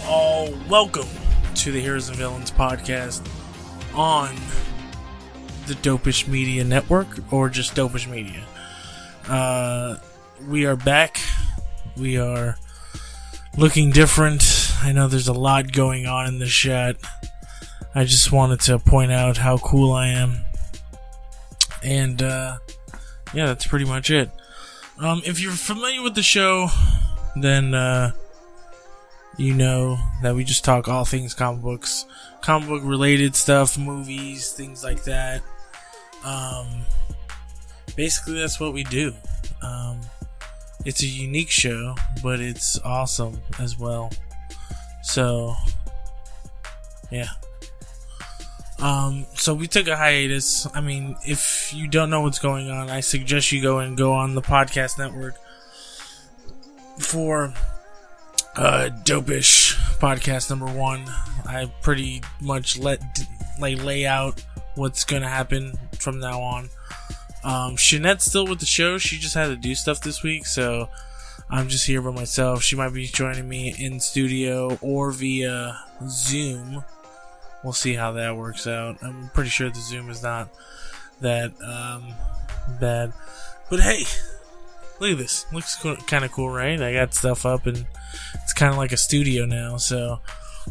all, welcome to the Heroes and Villains podcast on the Dopeish Media Network, or just Dopeish Media. We are back. We are looking different. I know there's a lot going on in the chat. I just wanted to point out how cool I am. And, yeah, that's pretty much it. If you're familiar with the show, then, you know that we just talk all things comic books, comic book related stuff, movies, things like that. Basically that's what we do. It's a unique show, but it's awesome as well. So, yeah. So we took a hiatus. I mean, if you don't know what's going on, I suggest you go on the podcast network for Dopeish podcast number 1. I pretty much lay out what's gonna happen from now on. Shanette's still with the show. She just had to do stuff this week, so I'm just here by myself. She might be joining me in studio or via Zoom. We'll see how that works out. I'm pretty sure the Zoom is not that bad. But hey, look at this. Looks kind of cool, right? I got stuff up, and it's kind of like a studio now. So,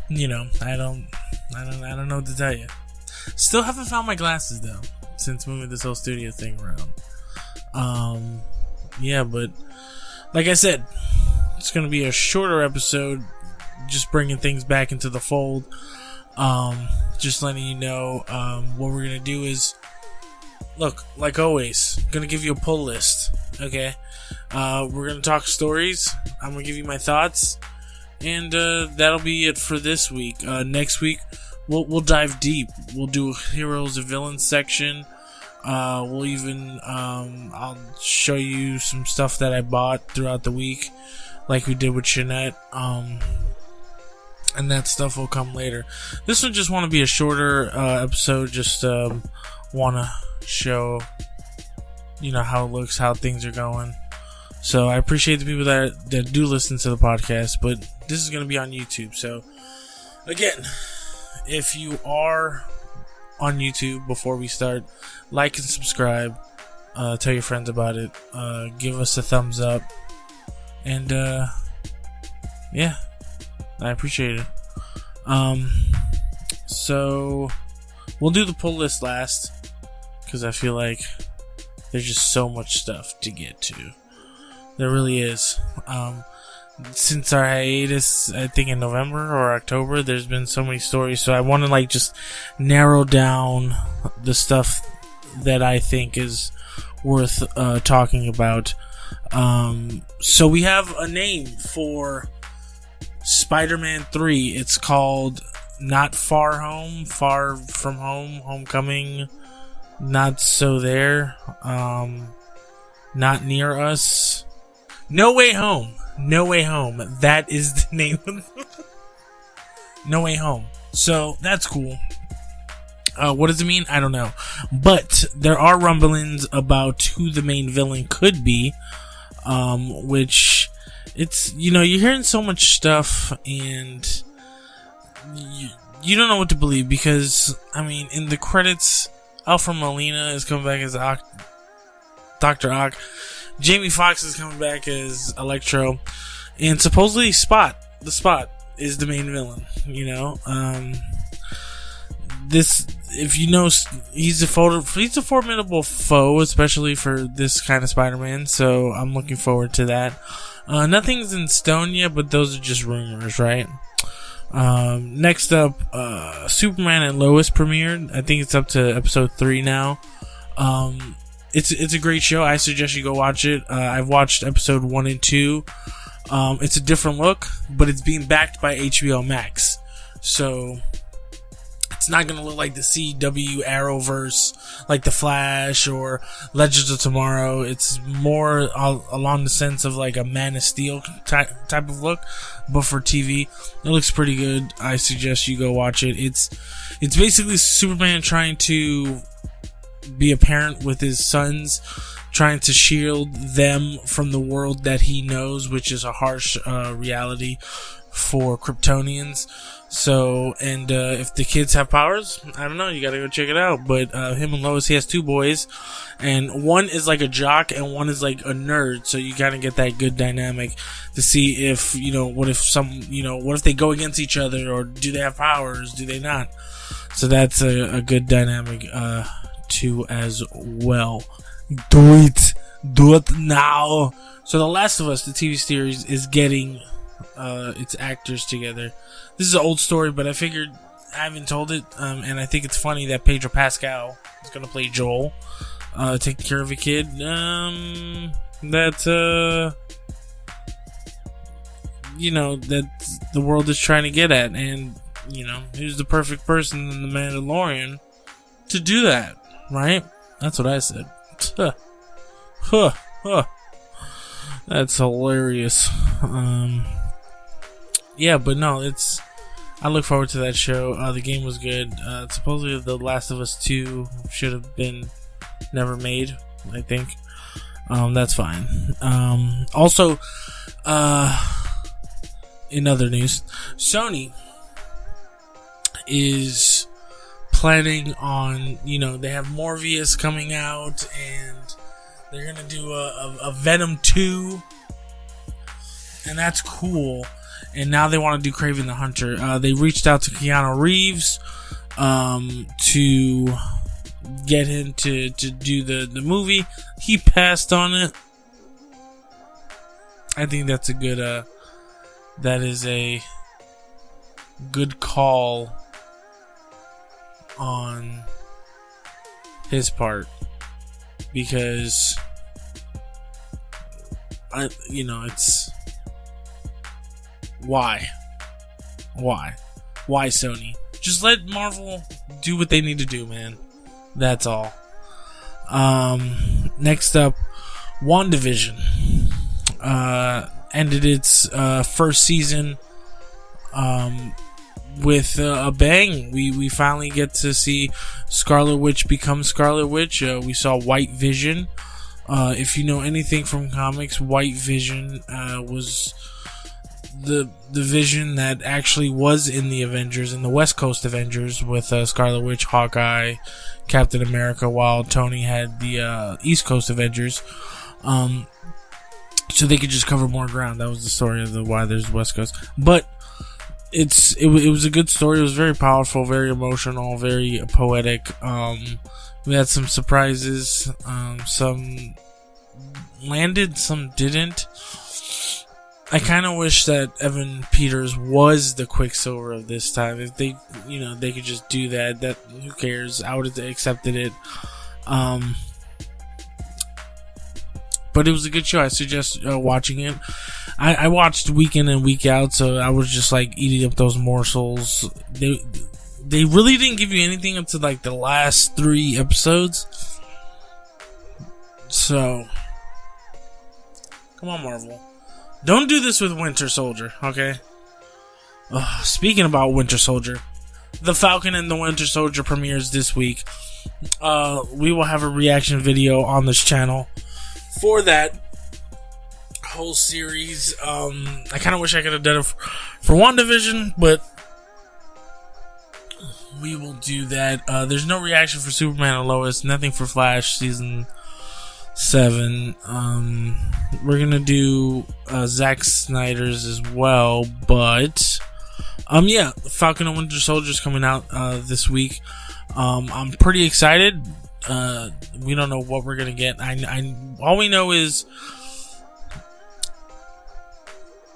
you know, I don't know what to tell you. Still haven't found my glasses though, since moving this whole studio thing around. Yeah, but like I said, it's gonna be a shorter episode, just bringing things back into the fold. Just letting you know, what we're gonna do is, look, like always, gonna give you a pull list. Okay, we're gonna talk stories. I'm gonna give you my thoughts, and that'll be it for this week. Next week, we'll dive deep. We'll do a heroes and villains section. We'll even I'll show you some stuff that I bought throughout the week, like we did with Shanette. And that stuff will come later. This one just want to be a shorter episode. Just want to show, you know, how it looks, how things are going. So I appreciate the people that do listen to the podcast, but this is going to be on YouTube. So again, if you are on YouTube, before we start, like and subscribe, tell your friends about it, give us a thumbs up, and yeah, I appreciate it. So we'll do the pull list last, because I feel like there's just so much stuff to get to. There really is. Since our hiatus, I think in November or October, there's been so many stories. So I want to just narrow down the stuff that I think is worth talking about. So we have a name for Spider-Man 3. It's called Not Far Home, Far From Home, Homecoming, Not So There, Not Near Us, No Way Home. No Way Home. That is the name of No Way Home. So that's cool. What does it mean? I don't know. But there are rumblings about who the main villain could be, which it's, you know, you're hearing so much stuff and you don't know what to believe, because, I mean, in the credits, Alfred Molina is coming back as Dr. Ock. Jamie Foxx is coming back as Electro, and supposedly the Spot is the main villain, you know. This, if you know, he's a formidable foe, especially for this kind of Spider-Man, so I'm looking forward to that. Nothing's in stone yet, but those are just rumors, right? Next up, Superman and Lois premiered. I think it's up to episode 3 now. It's a great show. I suggest you go watch it. I've watched episode 1 and 2. It's a different look, but it's being backed by HBO Max. So it's not going to look like the CW Arrowverse, like The Flash or Legends of Tomorrow. It's more along the sense of like a Man of Steel type of look, but for TV. It looks pretty good. I suggest you go watch it. It's basically Superman trying to be a parent with his sons, trying to shield them from the world that he knows, which is a harsh reality for Kryptonians. So, and if the kids have powers, I don't know, you gotta go check it out. But him and Lois, he has two boys, and one is like a jock and one is like a nerd, so you gotta get that good dynamic to see if, what if they go against each other, or do they have powers, do they not? So that's a good dynamic too as well. Do it now. So The Last of Us, the TV series, is getting its actors together. This is an old story, but I figured I haven't told it, and I think it's funny that Pedro Pascal is going to play Joel, taking care of a kid that the world is trying to get at, and he was the perfect person in The Mandalorian to do that, right? That's what I said. That's hilarious. Yeah, but no, I look forward to that show. The game was good. Supposedly The Last of Us 2 should have been never made, I think. That's fine. Also, in other news, Sony is planning on, they have Morbius coming out, and they're going to do a Venom 2, and that's cool. And now they want to do Kraven the Hunter. They reached out to Keanu Reeves to get him to do the movie. He passed on it. I think that's a good that is a good call on his part, because it's why Sony? Just let Marvel do what they need to do, man. That's all. Next up, WandaVision ended its first season with a bang. We finally get to see Scarlet Witch become Scarlet Witch. We saw White Vision. If you know anything from comics, White Vision was the Vision that actually was in the Avengers, in the West Coast Avengers, with Scarlet Witch, Hawkeye, Captain America, while Tony had the East Coast Avengers. So they could just cover more ground. That was the story of why there's West Coast. But it was a good story. It was very powerful, very emotional, very poetic. We had some surprises. Some landed, some didn't. I kind of wish that Evan Peters was the Quicksilver of this time. If they, they could just do that. That, who cares? I would have accepted it. But it was a good show. I suggest watching it. I watched week in and week out, so I was just like eating up those morsels. They really didn't give you anything up to like the last 3 episodes. So, come on, Marvel. Don't do this with Winter Soldier, okay? Speaking about Winter Soldier, The Falcon and the Winter Soldier premieres this week. We will have a reaction video on this channel for that whole series. I kind of wish I could have done it for WandaVision, but we will do that. There's no reaction for Superman or Lois, nothing for Flash Season 7. We're gonna do Zack Snyder's as well, but yeah, Falcon and Winter Soldier's coming out this week. I'm pretty excited. We don't know what we're gonna get. All we know is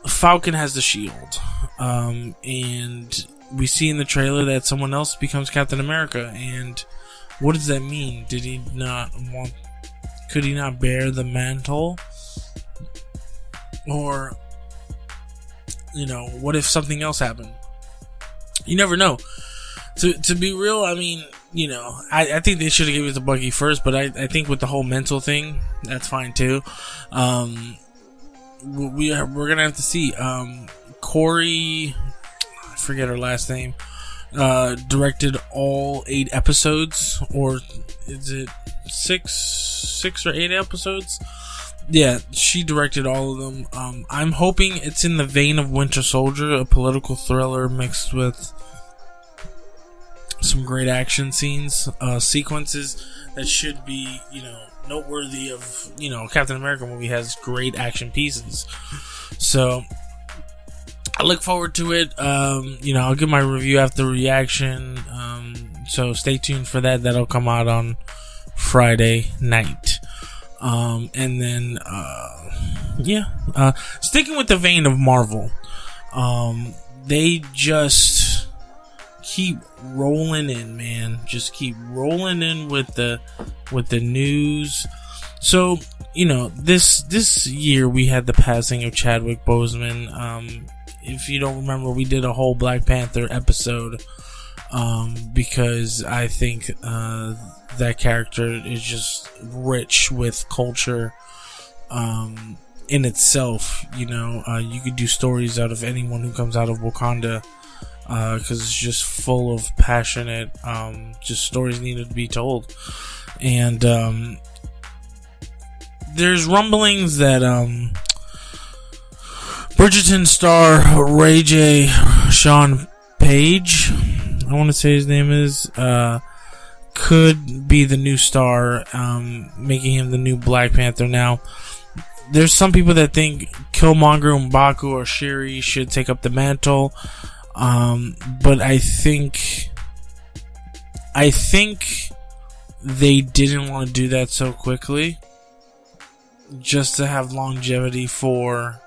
Falcon has the shield, and we see in the trailer that someone else becomes Captain America. And what does that mean? Did he not want? Could he not bear the mantle? Or, what if something else happened? You never know. To be real, I mean, I think they should have given it to Bucky first, but I think with the whole mental thing, that's fine too. We're gonna have to see. Corey, I forget her last name, directed all 8 episodes, or is it 6 or 8 episodes? Yeah, she directed all of them. I'm hoping it's in the vein of Winter Soldier, a political thriller mixed with some great action scenes, sequences that should be, noteworthy of, Captain America movie has great action pieces. So I look forward to it. I'll give my review after reaction. So stay tuned for that. That'll come out on Friday night. And then, sticking with the vein of Marvel, they just keep rolling in, man. Just keep rolling in with the news. So, this year we had the passing of Chadwick Boseman. If you don't remember, we did a whole Black Panther episode, because I think, that character is just rich with culture, in itself. You could do stories out of anyone who comes out of Wakanda, because it's just full of passionate, just stories needed to be told. And there's rumblings that Bridgerton star Ray J. Sean Page, I want to say his name is, could be the new star, making him the new Black Panther. Now, there's some people that think Killmonger, M'Baku, or Shuri should take up the mantle, but I think they didn't want to do that so quickly, just to have longevity for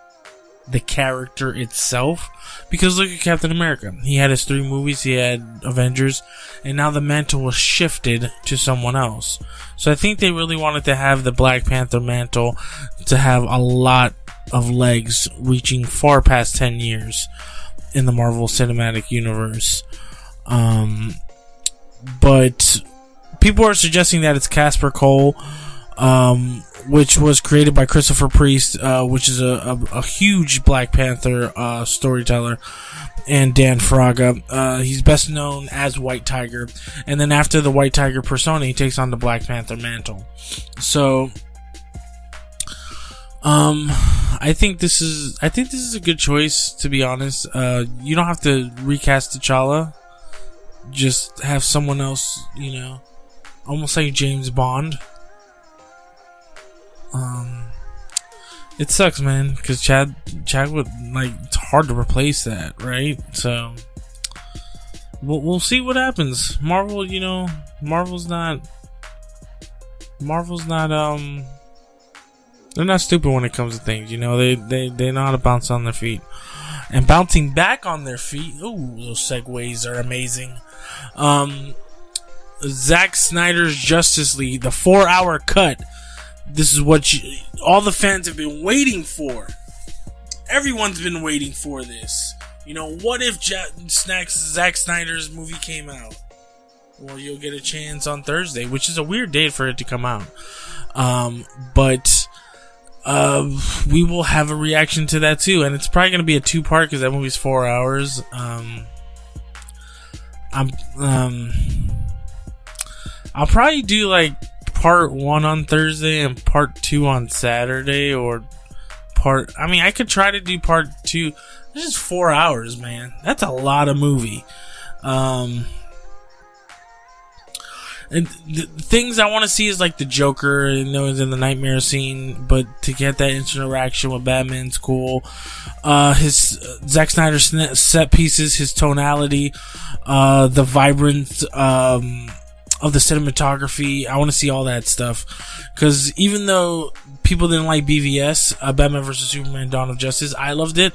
the character itself. Because look at Captain America. He had his 3 movies, he had Avengers, and now the mantle was shifted to someone else. So I think they really wanted to have the Black Panther mantle to have a lot of legs reaching far past 10 years in the Marvel Cinematic Universe. But people are suggesting that it's Casper Cole, which was created by Christopher Priest, which is a huge Black Panther storyteller, and Dan Fraga. He's best known as White Tiger, and then after the White Tiger persona, he takes on the Black Panther mantle. So, I think this is a good choice, to be honest. You don't have to recast T'Challa; just have someone else, almost like James Bond. It sucks, man, because Chadwick, it's hard to replace that, right? So we'll see what happens. Marvel, Marvel's not they're not stupid when it comes to things. They know how to bounce on their feet, and bouncing back on their feet. Ooh, those segues are amazing. Zack Snyder's Justice League, the 4-hour cut. This is what all the fans have been waiting for. Everyone's been waiting for this. What if Zack Snyder's movie came out? Well, you'll get a chance on Thursday, which is a weird date for it to come out. But we will have a reaction to that too, and it's probably going to be a 2-part because that movie's 4 hours. I'll probably do part 1 on Thursday and part 2 on Saturday, or I could try to do part 2. This is 4 hours, man. That's a lot of movie. And the things I want to see is the Joker, he's in the nightmare scene, but to get that interaction with Batman's cool. His Zack Snyder set pieces, his tonality, the vibrance, of the cinematography. I want to see all that stuff, because even though people didn't like BVS, Batman vs Superman: Dawn of Justice, I loved it.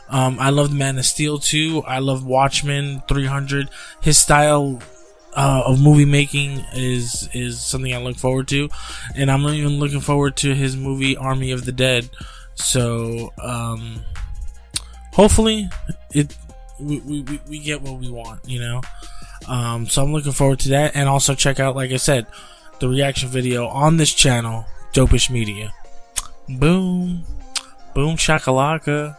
I loved Man of Steel too. I love Watchmen, 300. His style of movie making is something I look forward to, and I'm even looking forward to his movie Army of the Dead. So hopefully we get what we want, so I'm looking forward to that. And also check out, like I said, the reaction video on this channel, Dopeish Media. Boom shakalaka.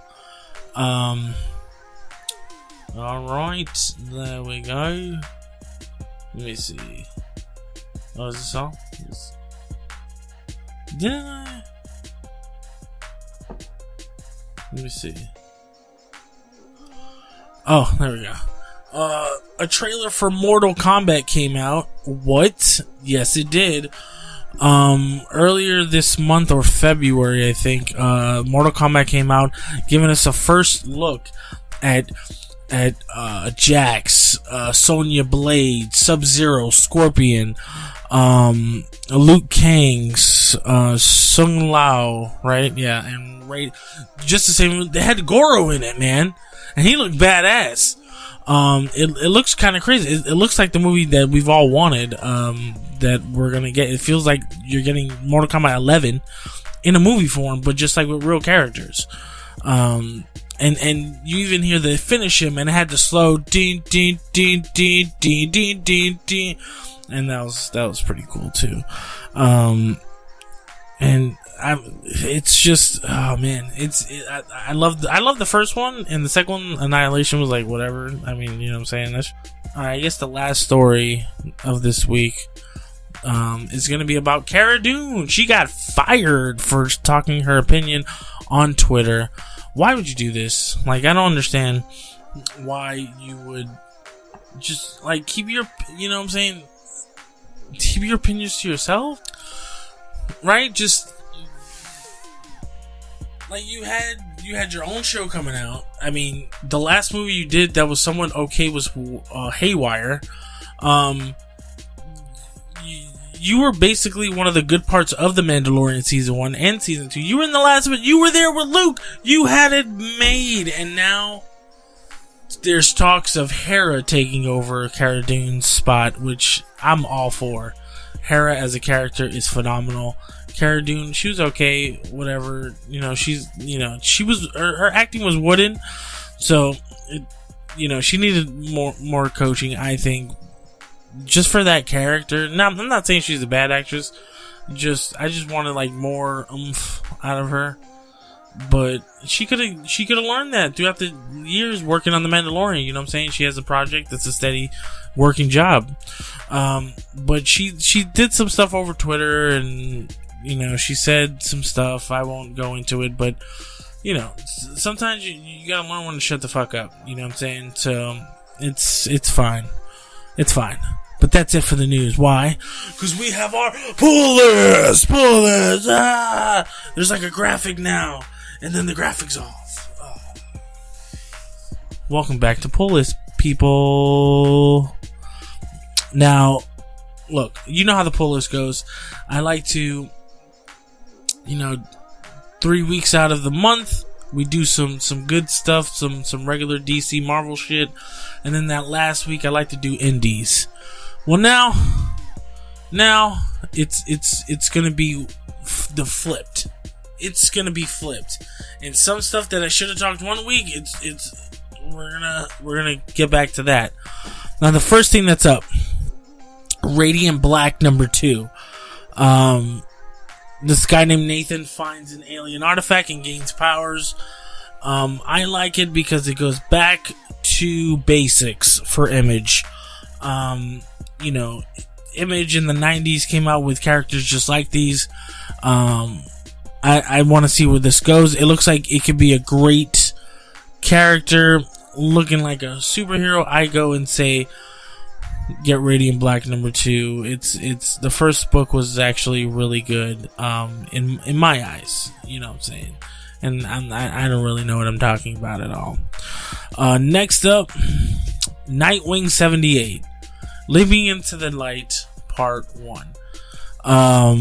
Alright, there we go. Let me see. Oh, is this all? Didn't I? Let me see. Oh, there we go. A trailer for Mortal Kombat came out. What? Yes, it did. Earlier this month or February, I think, Mortal Kombat came out, giving us a first look at Jax, Sonya Blade, Sub-Zero, Scorpion, Luke Kang, Sung Lao, right? Yeah, and right, just the same. They had Goro in it, man, and he looked badass. It looks kind of crazy. It looks like the movie that we've all wanted. That we're gonna get. It feels like you're getting Mortal Kombat 11 in a movie form, but just like with real characters. And you even hear the finish him, and it had the slow ding ding ding ding ding ding ding ding, and that was pretty cool too. And it's just, oh man, I love the first one, and the second one, Annihilation, was like whatever. I mean, you know what I'm saying? Alright, I guess the last story of this week is gonna be about Cara Dune. She got fired for talking her opinion on Twitter. Why would you do this? Like, I don't understand why you would just, like, keep your, you know what I'm saying? Keep your opinions to yourself? Right? Just, like, you had your own show coming out. I mean, the last movie you did that was somewhat okay was Haywire. You were basically one of the good parts of The Mandalorian Season 1 and Season 2. You were in the last of it. You were there with Luke. You had it made. And now there's talks of Hera taking over Cara Dune's spot, which I'm all for. Hera as a character is phenomenal. Cara Dune, she was okay, whatever. You know, she was, her acting was wooden. So, she needed more coaching, I think. Just for that character. Now, I'm not saying she's a bad actress. I just wanted like more oomph out of her. But she could have learned that throughout the years working on The Mandalorian. You know what I'm saying? She has a project that's a steady working job. But she did some stuff over Twitter, and she said some stuff. I won't go into it, but sometimes you gotta learn when to shut the fuck up. You know what I'm saying? So it's fine. It's fine. But that's it for the news. Why? Because we have our pull list! There's like a graphic now, and then the graphic's off. Welcome back to Pull List, people. Now, look, you know how the pull list goes. I like to, 3 weeks out of the month, we do some good stuff, some regular DC Marvel shit, and then that last week I like to do indies. Well, now it's gonna be flipped. It's gonna be flipped, and some stuff that I should have talked 1 week, we're gonna get back to that. Now, the first thing that's up, Radiant Black #2. This guy named Nathan finds an alien artifact and gains powers. I like it because it goes back to basics for Image. Image in the 90s came out with characters just like these. I want to see where this goes. It looks like it could be a great character looking like a superhero. I go and say, get Radiant Black #2. It's the first book was actually really good, in my eyes. You know what I'm saying? And I don't really know what I'm talking about at all. Next up, Nightwing 78. Living into the Light, Part 1. Now,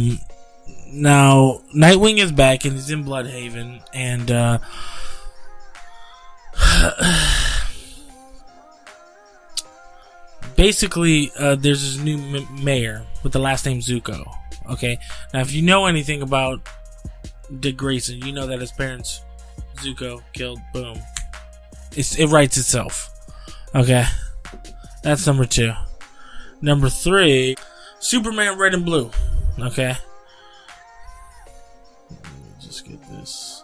Nightwing is back and he's in Bloodhaven, and basically, there's this new mayor with the last name Zuko. Okay? Now, if you know anything about Dick Grayson, you know that his parents, Zuko, killed. Boom. It writes itself. Okay? That's #2. #3, Superman Red and Blue. Okay? Let me just get this.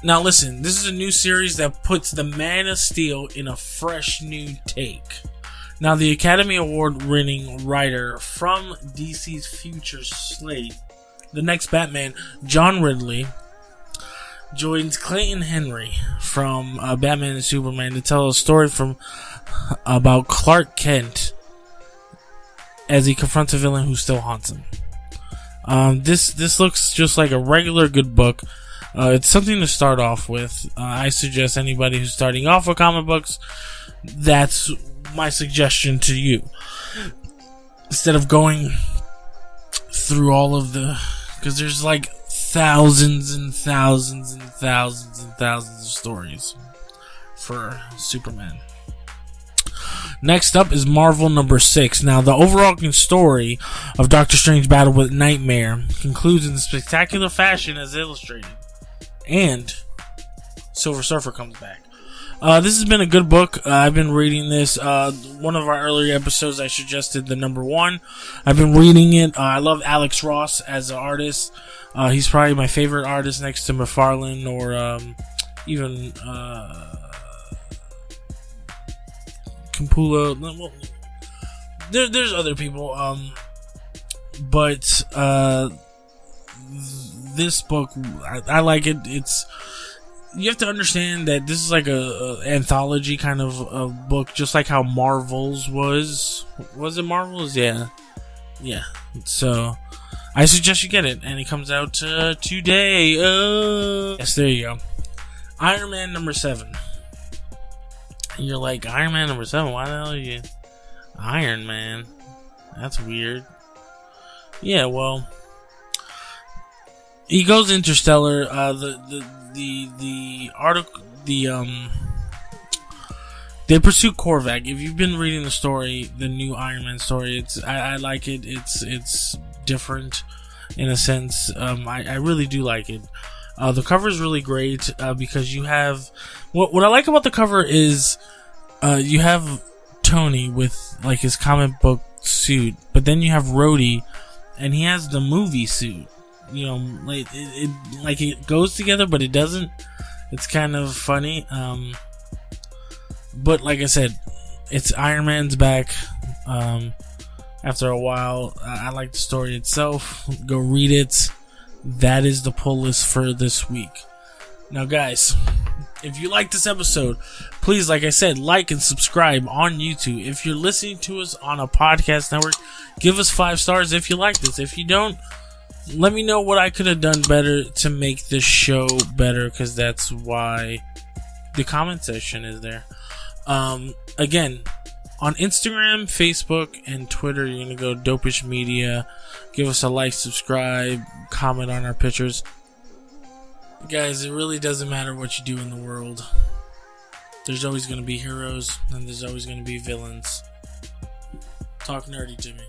Now listen, this is a new series that puts the Man of Steel in a fresh new take. Now, the Academy Award winning writer from DC's future slate the next Batman, John Ridley, joins Clayton Henry from Batman and Superman to tell a story about Clark Kent as he confronts a villain who still haunts him. This looks just like a regular good book. It's something to start off with. I suggest anybody who's starting off with comic books, that's my suggestion to you. Instead of going through all of because there's like thousands and thousands and thousands and thousands of stories for Superman. Next up is Marvel number 6. Now, the overarching story of Doctor Strange's battle with Nightmare concludes in spectacular fashion as illustrated. And Silver Surfer comes back. This has been a good book. I've been reading this. One of our earlier episodes, I suggested the number 1. I've been reading it. I love Alex Ross as an artist. He's probably my favorite artist next to McFarlane or even Campula. Well, there's other people. But this book, I like it. You have to understand that this is like a anthology kind of a book, just like how Marvel's was. Was it Marvel's? Yeah. So I suggest you get it, and it comes out today. Yes, there you go. Iron Man number 7. And you're like, Iron Man number 7? Why the hell are you Iron Man? That's weird. Yeah, well, he goes interstellar. The article, they pursue Korvac. If you've been reading the story, the new Iron Man story, I like it. It's different in a sense. I really do like it. The cover is really great because you have what I like about the cover is you have Tony with like his comic book suit, but then you have Rhodey, and he has the movie suit. You know, like it goes together, but it doesn't. It's kind of funny. But like I said, it's Iron Man's back. After a while, I like the story itself. Go read it. That is the pull list for this week. Now, guys, if you like this episode, please, like I said, like and subscribe on YouTube. If you're listening to us on a podcast network, give us 5 stars if you like this. If you don't, let me know what I could have done better to make this show better, because that's why the comment section is there. Again, on Instagram, Facebook, and Twitter, you're going to go Dopeish Media. Give us a like, subscribe, comment on our pictures. Guys, it really doesn't matter what you do in the world. There's always going to be heroes, and there's always going to be villains. Talk nerdy to me.